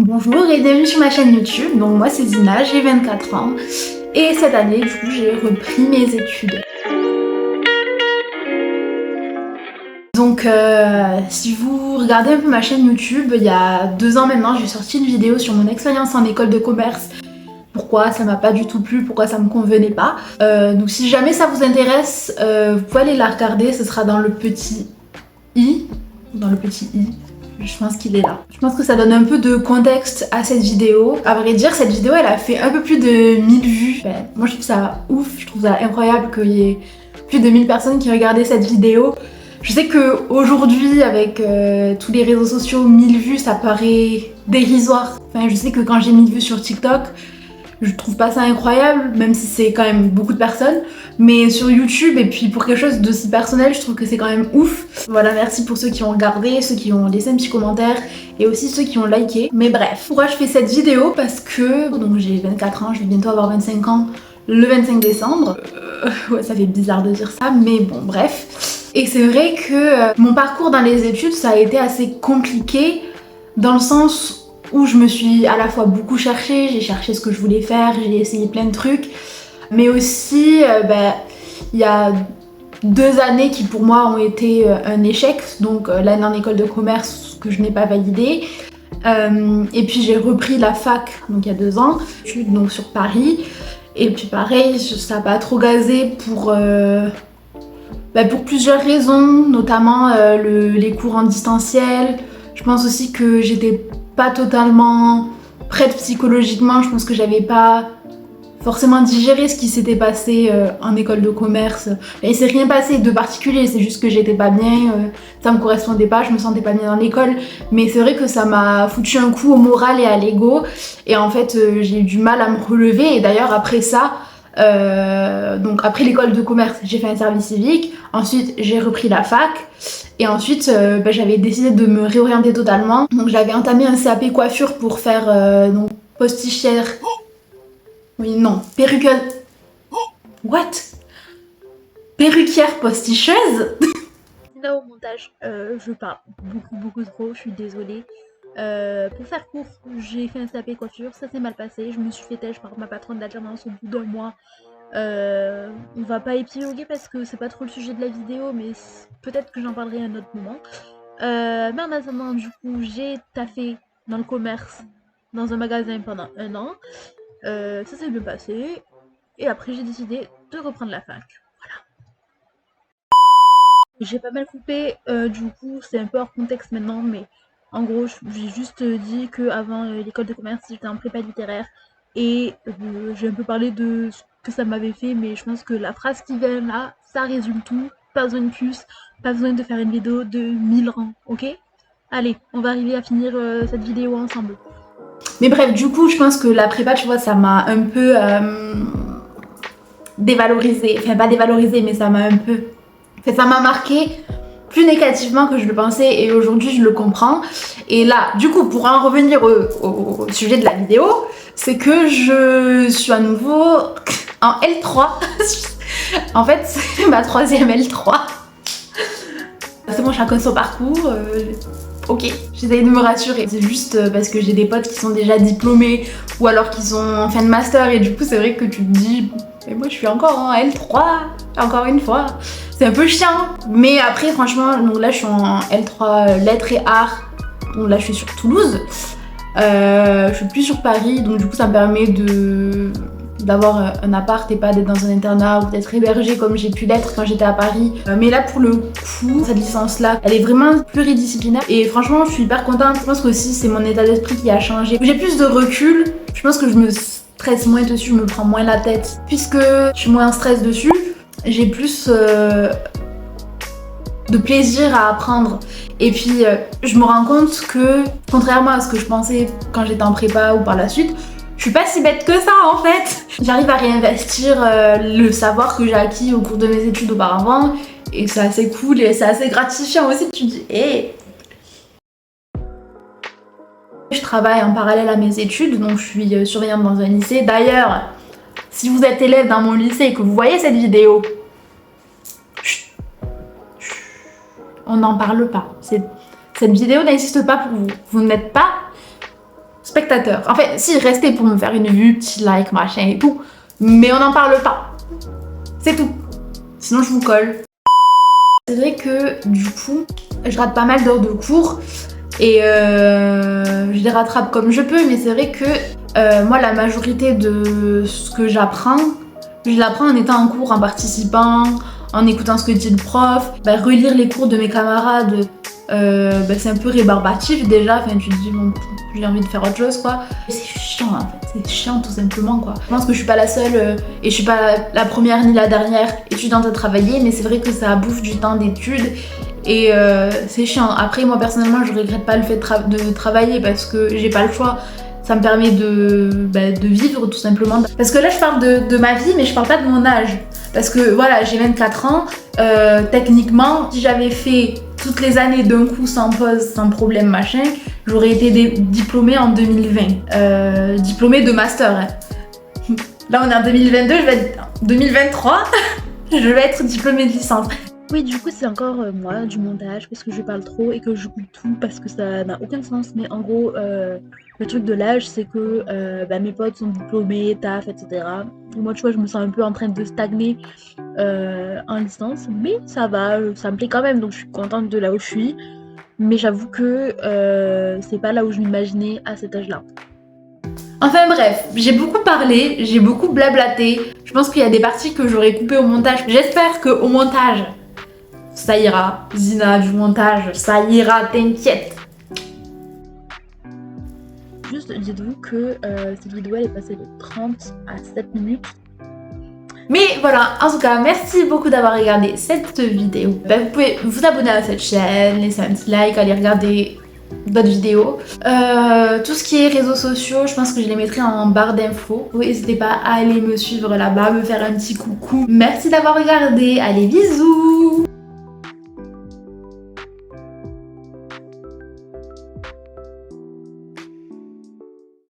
Bonjour et bienvenue sur ma chaîne YouTube. Donc moi c'est Zina, j'ai 24 ans et cette année du coup j'ai repris mes études. Donc si vous regardez un peu ma chaîne YouTube, il y a 2 ans maintenant j'ai sorti une vidéo sur mon expérience en école de commerce. Pourquoi ça m'a pas du tout plu, pourquoi ça me convenait pas. Donc si jamais ça vous intéresse, vous pouvez aller la regarder, ce sera dans le petit i. Dans le petit i. Je pense qu'il est là. Je pense que ça donne un peu de contexte à cette vidéo. À vrai dire, cette vidéo elle a fait un peu plus de 1000 vues. Moi je trouve ça ouf, je trouve ça incroyable qu'il y ait plus de 1000 personnes qui regardaient cette vidéo. Je sais qu'aujourd'hui avec tous les réseaux sociaux, 1000 vues ça paraît dérisoire. Enfin je sais que quand j'ai 1000 vues sur TikTok, je trouve pas ça incroyable, même si c'est quand même beaucoup de personnes. Mais sur YouTube, et puis pour quelque chose d'aussi personnel, je trouve que c'est quand même ouf. Voilà, merci pour ceux qui ont regardé, ceux qui ont laissé un petit commentaire, et aussi ceux qui ont liké. Mais bref, pourquoi je fais cette vidéo? Parce que, donc j'ai 24 ans, je vais bientôt avoir 25 ans le 25 décembre. Ouais, ça fait bizarre de dire ça, mais bon, bref. Et c'est vrai que mon parcours dans les études, ça a été assez compliqué, dans le sens où je me suis à la fois beaucoup cherchée, j'ai cherché ce que je voulais faire, j'ai essayé plein de trucs, mais aussi il y a 2 années qui pour moi ont été un échec, donc l'année en école de commerce que je n'ai pas validée, et puis j'ai repris la fac donc il y a 2 ans, donc sur Paris, et puis pareil ça n'a pas trop gazé pour plusieurs raisons, notamment les cours en distanciel. Je pense aussi que j'étais pas totalement prête psychologiquement, je pense que j'avais pas forcément digéré ce qui s'était passé en école de commerce. Et il s'est rien passé de particulier, c'est juste que j'étais pas bien, ça me correspondait pas, je me sentais pas bien dans l'école, mais c'est vrai que ça m'a foutu un coup au moral et à l'ego, et en fait j'ai eu du mal à me relever, et d'ailleurs après ça, donc après l'école de commerce, j'ai fait un service civique, ensuite j'ai repris la fac, et ensuite j'avais décidé de me réorienter totalement. Donc j'avais entamé un CAP coiffure pour faire donc postichère. Oui, non, perruqueuse. What? Perruquière posticheuse? Là au montage, je parle beaucoup trop, je suis désolée. Pour faire court, j'ai fait un CAP coiffure, ça s'est mal passé, je me suis fait têche par ma patronne d'alternance au bout d'un mois. On va pas épiloguer parce que c'est pas trop le sujet de la vidéo, mais peut-être que j'en parlerai à un autre moment. Mais en attendant, du coup, j'ai taffé dans le commerce, dans un magasin pendant 1 an. Ça s'est bien passé, et après j'ai décidé de reprendre la fac. J'ai pas mal coupé, du coup c'est un peu hors contexte maintenant, mais en gros j'ai juste dit qu'avant l'école de commerce j'étais en prépa littéraire, et j'ai un peu parlé de ce que ça m'avait fait, mais je pense que la phrase qui vient là, ça résume tout. Pas besoin de plus, pas besoin de faire une vidéo de 1000 rangs, ok? Allez, on va arriver à finir cette vidéo ensemble. Mais bref, du coup je pense que la prépa, tu vois, ça m'a un peu dévalorisée, enfin pas dévalorisée, mais ça m'a un peu... Enfin, ça m'a marqué plus négativement que je le pensais, et aujourd'hui je le comprends. Et là, du coup, pour en revenir au sujet de la vidéo, c'est que je suis à nouveau en L3. En fait, c'est ma 3e L3. C'est bon, chacun son parcours. Ok, j'essaye de me rassurer. C'est juste parce que j'ai des potes qui sont déjà diplômés ou alors qui sont en fin de master, et du coup c'est vrai que tu te dis mais moi je suis encore en L3, encore une fois. C'est un peu chiant. Mais après franchement, donc là je suis en L3 lettres et arts. Donc là je suis sur Toulouse. Je suis plus sur Paris, donc du coup ça me permet d'avoir un appart et pas d'être dans un internat ou d'être hébergée comme j'ai pu l'être quand j'étais à Paris. Mais là pour le coup, cette licence là, elle est vraiment pluridisciplinaire, et franchement je suis hyper contente. Je pense qu'aussi c'est mon état d'esprit qui a changé. J'ai plus de recul, je pense que je me stresse moins dessus, je me prends moins la tête. Puisque je suis moins en stress dessus, j'ai plus de plaisir à apprendre. Et puis je me rends compte que, contrairement à ce que je pensais quand j'étais en prépa ou par la suite, je suis pas si bête que ça en fait. J'arrive à réinvestir le savoir que j'ai acquis au cours de mes études auparavant, et c'est assez cool et c'est assez gratifiant aussi. Tu te dis hé. Je travaille en parallèle à mes études, donc je suis surveillante dans un lycée. D'ailleurs, si vous êtes élève dans mon lycée et que vous voyez cette vidéo, on n'en parle pas. Cette vidéo n'existe pas pour vous. Vous n'êtes pas spectateurs. En fait, si, restez pour me faire une vue, petit like, machin et tout. Mais on n'en parle pas. C'est tout. Sinon, je vous colle. C'est vrai que, du coup, je rate pas mal d'heures de cours. Et je les rattrape comme je peux. Mais c'est vrai que moi, la majorité de ce que j'apprends, je l'apprends en étant en cours, en participant, en écoutant ce que dit le prof. Relire les cours de mes camarades, c'est un peu rébarbatif déjà. Enfin, tu te dis, bon, j'ai envie de faire autre chose, quoi. C'est chiant, en fait. C'est chiant, tout simplement, quoi. Je pense que je suis pas la seule et je suis pas la première ni la dernière étudiante à travailler, mais c'est vrai que ça bouffe du temps d'études et c'est chiant. Après, moi, personnellement, je regrette pas le fait de travailler parce que j'ai pas le choix. Ça me permet de vivre, tout simplement. Parce que là, je parle de ma vie, mais je parle pas de mon âge. Parce que, voilà, j'ai 24 ans. Techniquement, si j'avais fait toutes les années d'un coup, sans pause, sans problème, machin, j'aurais été diplômée en 2020. Diplômée de master. Hein. Là, on est en 2022, je vais être... 2023, je vais être diplômée de licence. Oui, du coup, c'est encore moi, du montage, parce que je parle trop et que je coupe tout, parce que ça n'a aucun sens. Mais en gros, le truc de l'âge, c'est que mes potes sont diplômés, taf, etc. Et moi, tu vois, je me sens un peu en train de stagner en licence, mais ça va, ça me plaît quand même, donc je suis contente de là où je suis. Mais j'avoue que c'est pas là où je m'imaginais à cet âge-là. Enfin bref, j'ai beaucoup parlé, j'ai beaucoup blablaté. Je pense qu'il y a des parties que j'aurais coupées au montage. J'espère qu'au montage, ça ira. Zina, du montage, ça ira, t'inquiète. Juste dites-vous que cette vidéo elle est passée de 30 à 7 minutes. Mais voilà, en tout cas, merci beaucoup d'avoir regardé cette vidéo. Vous pouvez vous abonner à cette chaîne, laisser un petit like, aller regarder d'autres vidéos. Tout ce qui est réseaux sociaux, je pense que je les mettrai en barre d'infos. N'hésitez pas à aller me suivre là-bas, me faire un petit coucou. Merci d'avoir regardé, allez bisous.